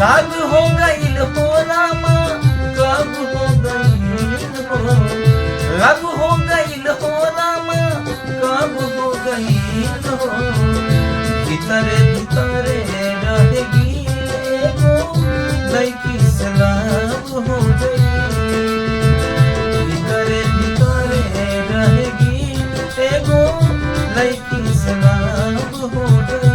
राग हो गईल हो रामा कब हो गईल हो, राग हो गईल हो रामा कब हो गईल हो, भीतरे भीतरे रहेगी एगो लइकी से लव हो गई, भीतरे भीतरे रहेगी एगो लइकी से लव हो गई।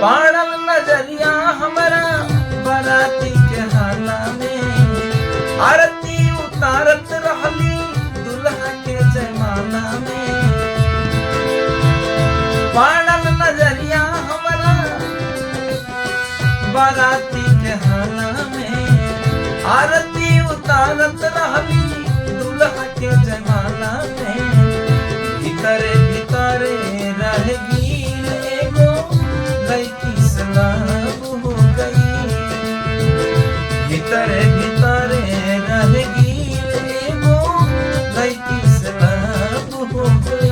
पाड़ल नजरिया हमारा बराती के हाला में, आरती उतारत रहली दुल्हा के जयमाला में। पाड़ल नजरिया हमारा बराती के हाला में, आरती उतारत रहली दुल्हा के जयमाला में, भीतरे भीतरे रहेगी एगो लइकी से लव हो गई, भीतरे भीतरे रहेगी एगो लइकी से लव हो गई।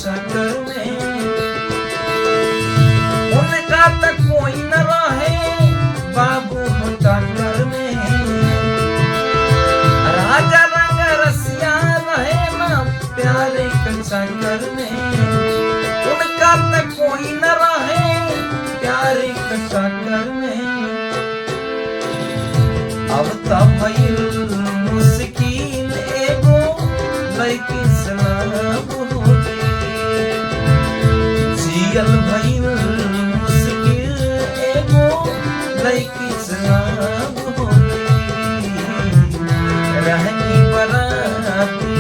चक्कर में उनका तक कोई न रहे बाबू टक्कर में, राजा रंग रसिया रहे ना प्यारे के चक्कर में, उनका तक कोई न रहे प्यारे के चक्कर में। अब तब भइल मुश्किल एगो लइकी से लव हो गई, जियल भइल मुश्किल एगो लइकी से लव हो गई, रहनी बराती